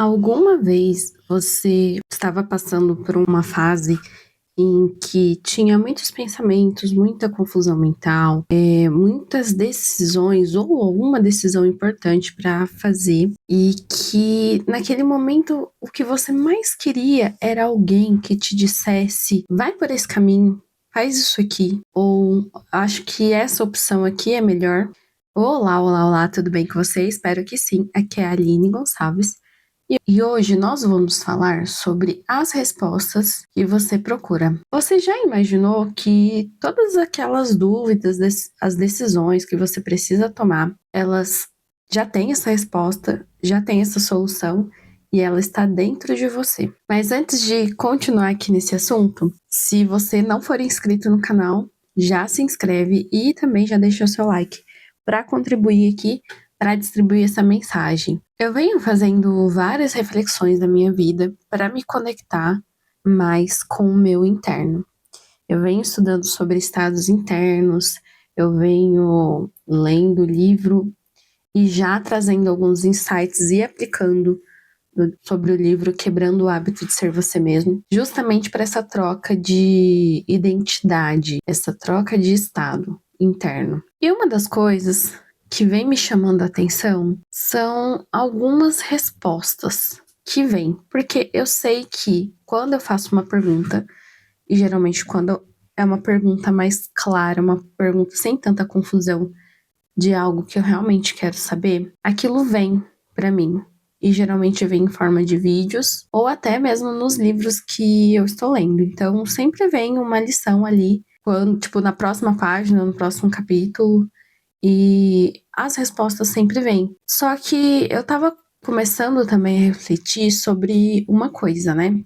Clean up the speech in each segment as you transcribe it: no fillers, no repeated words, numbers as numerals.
Alguma vez você estava passando por uma fase em que tinha muitos pensamentos, muita confusão mental, muitas decisões ou alguma decisão importante para fazer e que naquele momento o que você mais queria era alguém que te dissesse: vai por esse caminho, faz isso aqui, ou acho que essa opção aqui é melhor. Olá, olá, olá, tudo bem com você? Espero que sim. Aqui é a Aline Gonçalves. E hoje nós vamos falar sobre as respostas que você procura. Você já imaginou que todas aquelas dúvidas, as decisões que você precisa tomar, elas já têm essa resposta, já têm essa solução e ela está dentro de você. Mas antes de continuar aqui nesse assunto, se você não for inscrito no canal, já se inscreve e também já deixa o seu like para contribuir aqui para distribuir essa mensagem. Eu venho fazendo várias reflexões da minha vida para me conectar mais com o meu interno. Eu venho estudando sobre estados internos, eu venho lendo livro e já trazendo alguns insights e aplicando sobre o livro Quebrando o Hábito de Ser Você Mesmo, justamente para essa troca de identidade, essa troca de estado interno. E uma das coisas que vem me chamando a atenção são algumas respostas que vêm, porque eu sei que quando eu faço uma pergunta, e geralmente quando é uma pergunta mais clara, uma pergunta sem tanta confusão de algo que eu realmente quero saber, aquilo vem para mim. E geralmente vem em forma de vídeos ou até mesmo nos livros que eu estou lendo. Então sempre vem uma lição ali, quando, tipo, na próxima página, no próximo capítulo, e as respostas sempre vêm. Só que eu tava começando também a refletir sobre uma coisa, né?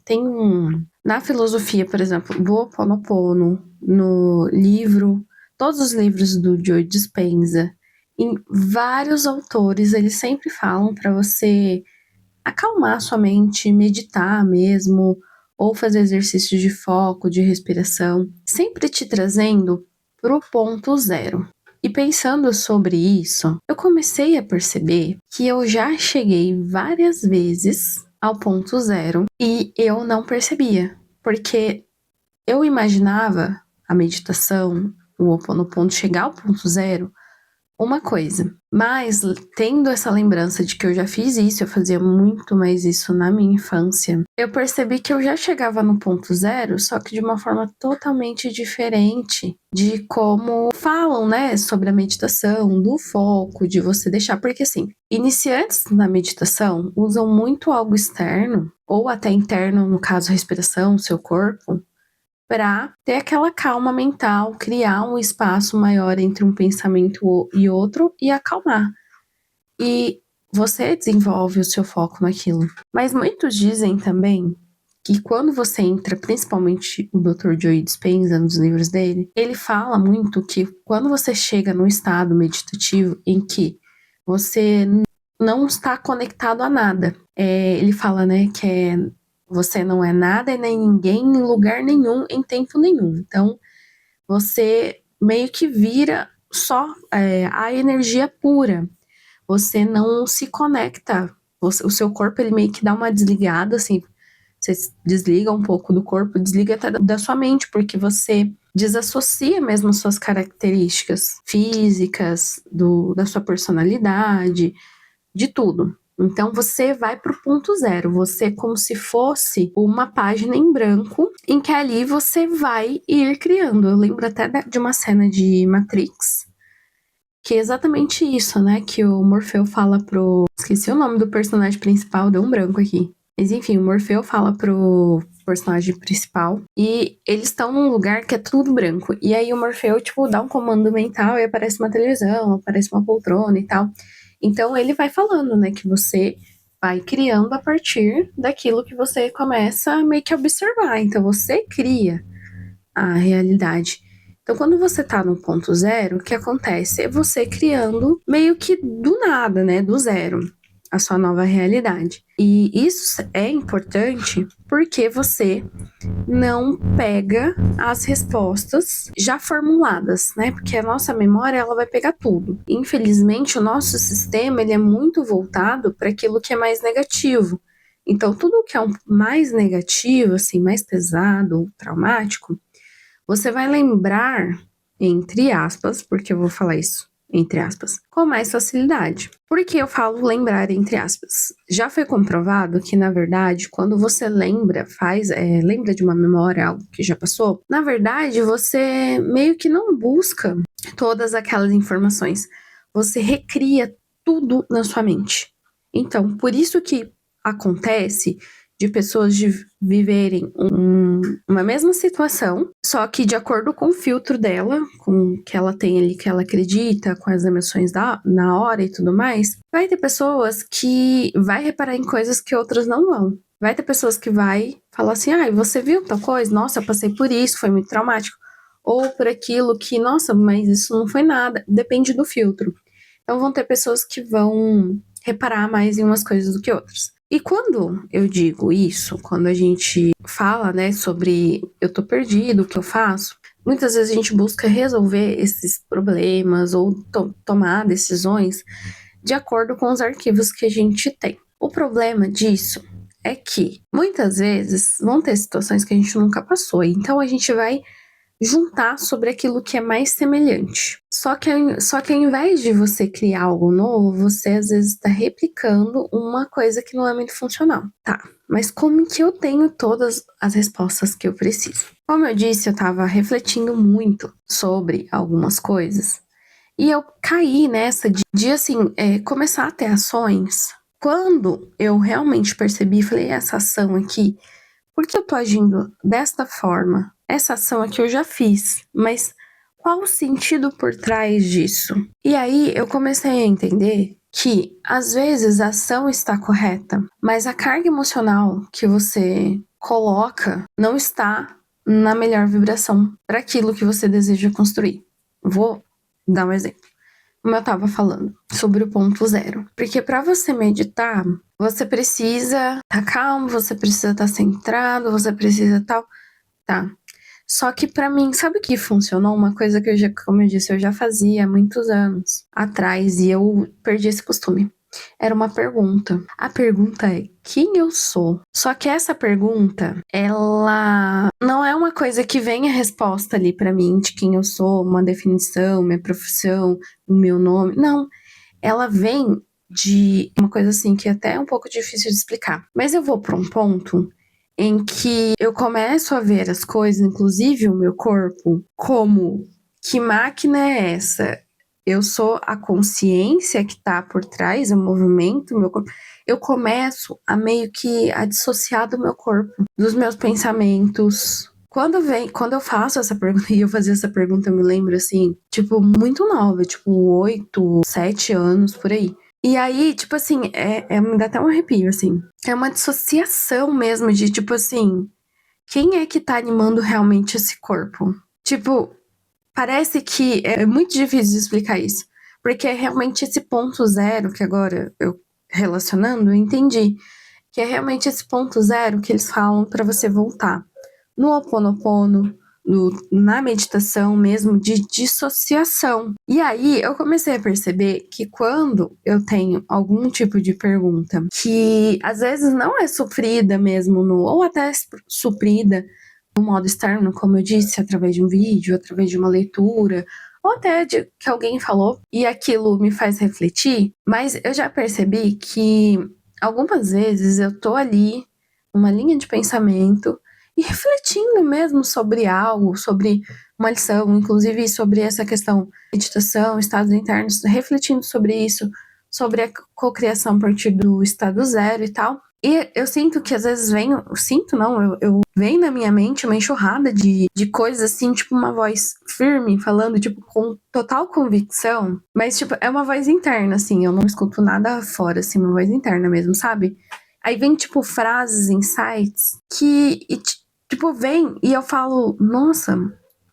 Na filosofia, por exemplo, do Ho Oponopono, no livro, todos os livros do Joe Dispenza, em vários autores, eles sempre falam para você acalmar sua mente, meditar mesmo, ou fazer exercícios de foco, de respiração, sempre te trazendo pro ponto zero. E pensando sobre isso, eu comecei a perceber que eu já cheguei várias vezes ao ponto zero e eu não percebia, porque eu imaginava a meditação, o Ho Oponopono chegar ao ponto zero uma coisa, mas tendo essa lembrança de que eu já fiz isso, eu fazia muito mais isso na minha infância, eu percebi que eu já chegava no ponto zero, só que de uma forma totalmente diferente de como falam, né, sobre a meditação, do foco, de você deixar, porque assim, iniciantes na meditação usam muito algo externo, ou até interno, no caso, a respiração, seu corpo, para ter aquela calma mental, criar um espaço maior entre um pensamento e outro e acalmar. E você desenvolve o seu foco naquilo. Mas muitos dizem também que quando você entra, principalmente o Dr. Joe Dispenza, nos livros dele, ele fala muito que quando você chega num estado meditativo em que você não está conectado a nada, ele fala, né, que você não é nada e nem ninguém em lugar nenhum, em tempo nenhum. Então, você meio que vira só a energia pura. Você não se conecta. O seu corpo, ele meio que dá uma desligada, assim. Você desliga um pouco do corpo, desliga até da sua mente, porque você desassocia mesmo as suas características físicas, da sua personalidade, de tudo. Então você vai para o ponto zero, você é como se fosse uma página em branco em que ali você vai ir criando. Eu lembro até de uma cena de Matrix, que é exatamente isso, né? Que o Morfeu fala pro. Esqueci o nome do personagem principal, deu um branco aqui. Mas enfim, o Morfeu fala pro personagem principal e eles estão num lugar que é tudo branco. E aí o Morfeu, tipo, dá um comando mental e aparece uma televisão, aparece uma poltrona e tal. Então ele vai falando, né, que você vai criando a partir daquilo que você começa meio que a observar. Então você cria a realidade. Então, quando você tá no ponto zero, o que acontece? É você criando meio que do nada, né? Do zero, a sua nova realidade. E isso é importante porque você não pega as respostas já formuladas, né? Porque a nossa memória, ela vai pegar tudo. Infelizmente, o nosso sistema, ele é muito voltado para aquilo que é mais negativo. Então, tudo que é mais negativo, assim, mais pesado, traumático, você vai lembrar, entre aspas, porque eu vou falar isso, entre aspas, com mais facilidade. Por que eu falo lembrar, entre aspas? Já foi comprovado que, na verdade, quando você lembra, lembra de uma memória, algo que já passou, na verdade, você meio que não busca todas aquelas informações. Você recria tudo na sua mente. Então, por isso que acontece de pessoas viverem uma mesma situação, só que de acordo com o filtro dela, com o que ela tem ali, que ela acredita, com as emoções na hora e tudo mais, vai ter pessoas que vai reparar em coisas que outras não vão. Vai ter pessoas que vai falar assim, você viu tal coisa? Nossa, eu passei por isso, foi muito traumático. Ou por aquilo que, nossa, mas isso não foi nada. Depende do filtro. Então vão ter pessoas que vão reparar mais em umas coisas do que outras. E quando eu digo isso, quando a gente fala, né, sobre eu tô perdido, o que eu faço, muitas vezes a gente busca resolver esses problemas ou tomar decisões de acordo com os arquivos que a gente tem. O problema disso é que muitas vezes vão ter situações que a gente nunca passou, então a gente vai juntar sobre aquilo que é mais semelhante. Só que ao invés de você criar algo novo, você às vezes está replicando uma coisa que não é muito funcional. Tá, mas como que eu tenho todas as respostas que eu preciso? Como eu disse, eu estava refletindo muito sobre algumas coisas e eu caí nessa de assim, começar a ter ações. Quando eu realmente percebi, falei, essa ação aqui, por que eu tô agindo desta forma? Essa ação aqui eu já fiz, mas qual o sentido por trás disso? E aí eu comecei a entender que às vezes a ação está correta, mas a carga emocional que você coloca não está na melhor vibração para aquilo que você deseja construir. Vou dar um exemplo. Como eu estava falando sobre o ponto zero. Porque para você meditar, você precisa estar calmo, você precisa estar centrado, você precisa tal, tá? Só que para mim, sabe o que funcionou? Uma coisa que como eu disse, eu já fazia há muitos anos atrás e eu perdi esse costume. Era uma pergunta. A pergunta é: quem eu sou? Só que essa pergunta, ela não é uma coisa que vem a resposta ali para mim de quem eu sou, uma definição, minha profissão, o meu nome. Não. Ela vem de uma coisa assim que até é um pouco difícil de explicar. Mas eu vou para um ponto em que eu começo a ver as coisas, inclusive o meu corpo, como: que máquina é essa? Eu sou a consciência que está por trás, o movimento, o meu corpo. Eu começo a meio que a dissociar do meu corpo, dos meus pensamentos. Quando eu faço essa pergunta, e eu fazia essa pergunta, eu me lembro assim, tipo, muito nova, tipo, 8, 7 anos, por aí. E aí, tipo assim, me dá até um arrepio, assim. É uma dissociação mesmo de, tipo assim, quem é que tá animando realmente esse corpo? Tipo, parece que é muito difícil de explicar isso. Porque é realmente esse ponto zero que agora eu relacionando, eu entendi. Que é realmente esse ponto zero que eles falam para você voltar. No Ho Oponopono, na meditação mesmo de dissociação. E aí eu comecei a perceber que quando eu tenho algum tipo de pergunta que às vezes não é suprida mesmo ou até suprida no modo externo, como eu disse, através de um vídeo, através de uma leitura, ou até de que alguém falou e aquilo me faz refletir, mas eu já percebi que algumas vezes eu tô ali, uma linha de pensamento, e refletindo mesmo sobre algo, sobre uma lição, inclusive sobre essa questão de meditação, estados internos, refletindo sobre isso, sobre a cocriação a partir do estado zero e tal. E eu sinto que às vezes eu venho na minha mente uma enxurrada de coisas assim, tipo uma voz firme, falando, tipo, com total convicção, mas, tipo, é uma voz interna, assim, eu não escuto nada fora, assim, uma voz interna mesmo, sabe? Aí vem, tipo, frases, insights, tipo, vem e eu falo, nossa,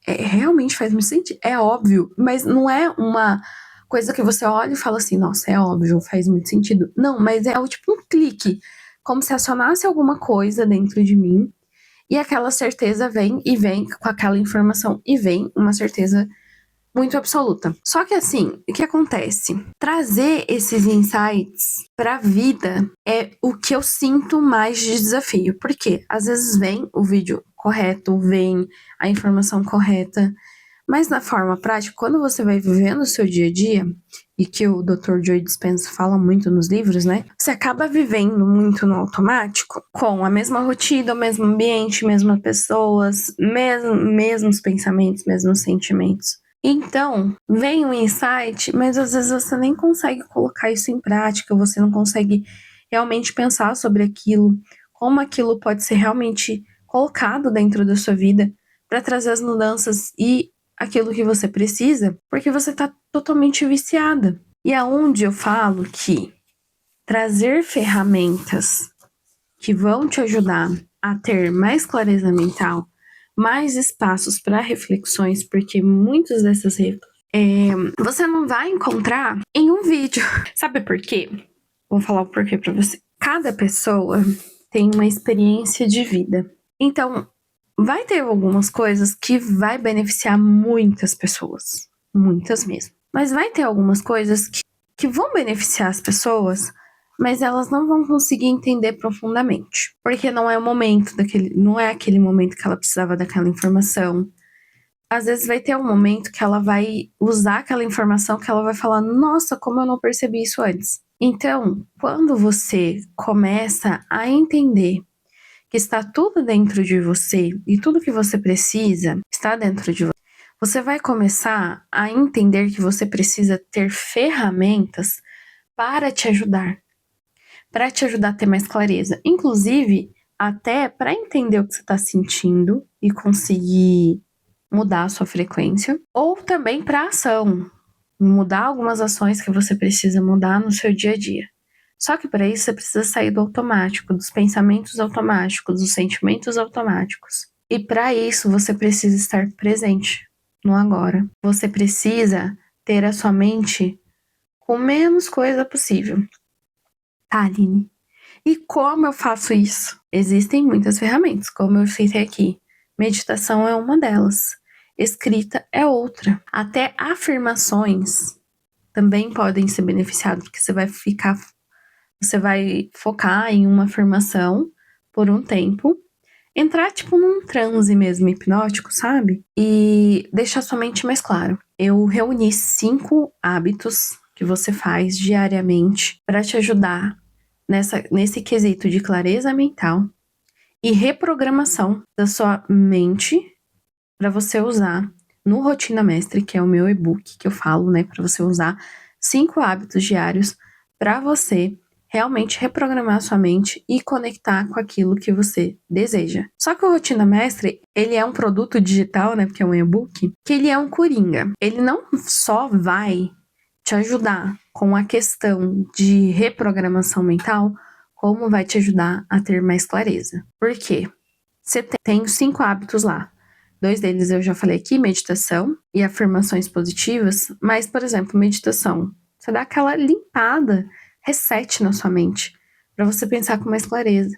realmente faz muito sentido, é óbvio, mas não é uma coisa que você olha e fala assim, nossa, é óbvio, faz muito sentido. Não, mas é tipo um clique, como se acionasse alguma coisa dentro de mim e aquela certeza vem com aquela informação e vem uma certeza muito absoluta. Só que assim, o que acontece? Trazer esses insights pra vida é o que eu sinto mais de desafio. Porque às vezes vem o vídeo correto, vem a informação correta, mas na forma prática, quando você vai vivendo o seu dia a dia, e que o Dr. Joe Dispenza fala muito nos livros, né? Você acaba vivendo muito no automático, com a mesma rotina, o mesmo ambiente, mesmas pessoas, mesmos pensamentos, mesmos sentimentos. Então, vem um insight, mas às vezes você nem consegue colocar isso em prática, você não consegue realmente pensar sobre aquilo, como aquilo pode ser realmente colocado dentro da sua vida para trazer as mudanças e aquilo que você precisa, porque você está totalmente viciada. E é onde eu falo que trazer ferramentas que vão te ajudar a ter mais clareza mental, mais espaços para reflexões, porque muitas dessas você não vai encontrar em um vídeo. Sabe por quê? Vou falar o porquê para você. Cada pessoa tem uma experiência de vida. Então, vai ter algumas coisas que vai beneficiar muitas pessoas. Muitas mesmo. Mas vai ter algumas coisas que vão beneficiar as pessoas, mas elas não vão conseguir entender profundamente. Porque não é o momento não é aquele momento que ela precisava daquela informação. Às vezes vai ter um momento que ela vai usar aquela informação que ela vai falar: nossa, como eu não percebi isso antes. Então, quando você começa a entender que está tudo dentro de você e tudo que você precisa está dentro de você, você vai começar a entender que você precisa ter ferramentas para te ajudar a ter mais clareza. Inclusive, até para entender o que você está sentindo e conseguir mudar a sua frequência, ou também para ação, mudar algumas ações que você precisa mudar no seu dia a dia. Só que para isso você precisa sair do automático, dos pensamentos automáticos, dos sentimentos automáticos. E para isso você precisa estar presente no agora. Você precisa ter a sua mente com menos coisa possível. Tá, Aline? E como eu faço isso? Existem muitas ferramentas, como eu citei aqui. Meditação é uma delas. Escrita é outra. Até afirmações também podem ser beneficiadas, porque você vai focar em uma afirmação por um tempo, entrar tipo num transe mesmo hipnótico, sabe? E deixar sua mente mais clara. Eu reuni 5 hábitos que você faz diariamente para te ajudar nesse quesito de clareza mental e reprogramação da sua mente para você usar no Rotina Mestre, que é o meu e-book que eu falo, né, para você usar 5 hábitos diários para você realmente reprogramar a sua mente e conectar com aquilo que você deseja. Só que o Rotina Mestre, ele é um produto digital, né, porque é um e-book, que ele é um coringa. Ele não só vai te ajudar com a questão de reprogramação mental, como vai te ajudar a ter mais clareza. Por quê? Você tem 5 hábitos lá. 2 deles eu já falei aqui, meditação e afirmações positivas, mas, por exemplo, meditação, você dá aquela limpada, reset na sua mente, para você pensar com mais clareza.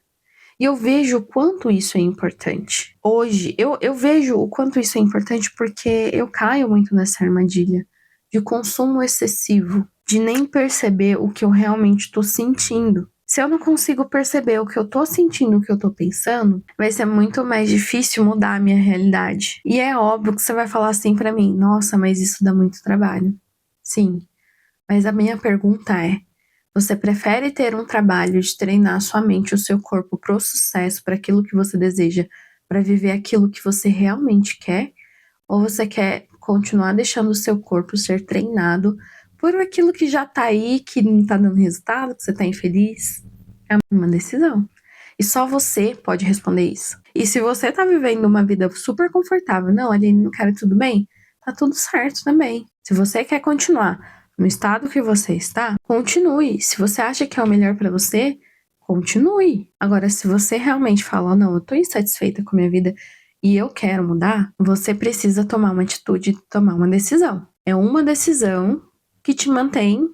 E eu vejo o quanto isso é importante. Hoje, eu vejo o quanto isso é importante porque eu caio muito nessa armadilha de consumo excessivo, de nem perceber o que eu realmente estou sentindo. Se eu não consigo perceber o que eu tô sentindo, o que eu tô pensando, vai ser muito mais difícil mudar a minha realidade. E é óbvio que você vai falar assim pra mim: nossa, mas isso dá muito trabalho. Sim, mas a minha pergunta é: você prefere ter um trabalho de treinar a sua mente e o seu corpo pro sucesso, para aquilo que você deseja, para viver aquilo que você realmente quer? Ou você quer continuar deixando o seu corpo ser treinado por aquilo que já tá aí, que não tá dando resultado, que você tá infeliz? É uma decisão. E só você pode responder isso. E se você tá vivendo uma vida super confortável, não, Aline, não quero, tudo bem? Tá tudo certo também. Se você quer continuar no estado que você está, continue. Se você acha que é o melhor pra você, continue. Agora, se você realmente fala: não, eu tô insatisfeita com a minha vida e eu quero mudar, você precisa tomar uma atitude, tomar uma decisão. É uma decisão que te mantém,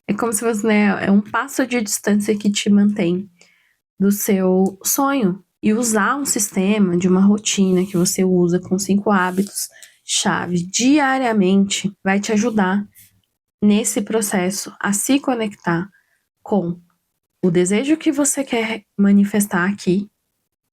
é como se você, né, é um passo de distância que te mantém do seu sonho. E usar um sistema de uma rotina que você usa com 5 hábitos chave diariamente vai te ajudar nesse processo a se conectar com o desejo que você quer manifestar aqui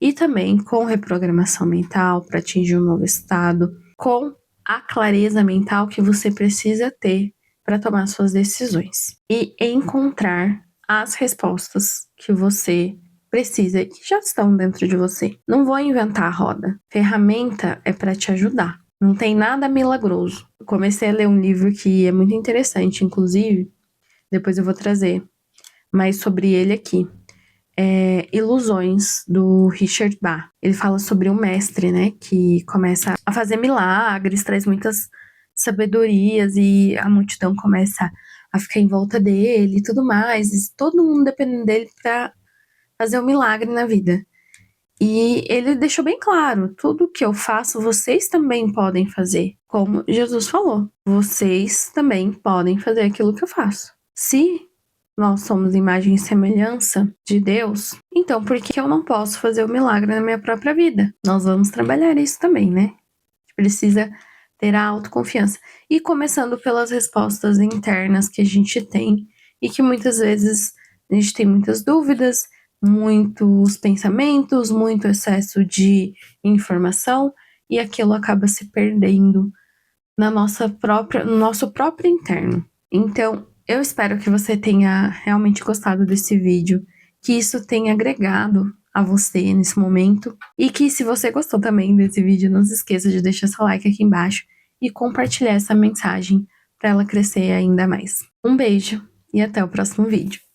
e também com reprogramação mental para atingir um novo estado, com a clareza mental que você precisa ter para tomar suas decisões e encontrar as respostas que você precisa e que já estão dentro de você. Não vou inventar a roda. Ferramenta é para te ajudar. Não tem nada milagroso. Eu comecei a ler um livro que é muito interessante, inclusive, depois eu vou trazer mais sobre ele aqui. Ilusões, do Richard Bach. Ele fala sobre um mestre, né, que começa a fazer milagres, traz muitas sabedorias e a multidão começa a ficar em volta dele e tudo mais, e todo mundo dependendo dele para fazer um milagre na vida. E ele deixou bem claro, tudo que eu faço, vocês também podem fazer. Como Jesus falou, vocês também podem fazer aquilo que eu faço. Se nós somos imagem e semelhança de Deus, então por que eu não posso fazer o milagre na minha própria vida? Nós vamos trabalhar isso também, né? A gente precisa ter a autoconfiança. E começando pelas respostas internas que a gente tem e que muitas vezes a gente tem muitas dúvidas, muitos pensamentos, muito excesso de informação e aquilo acaba se perdendo no nosso próprio interno. Então, eu espero que você tenha realmente gostado desse vídeo, que isso tenha agregado a você nesse momento e que se você gostou também desse vídeo, não se esqueça de deixar seu like aqui embaixo e compartilhar essa mensagem para ela crescer ainda mais. Um beijo e até o próximo vídeo.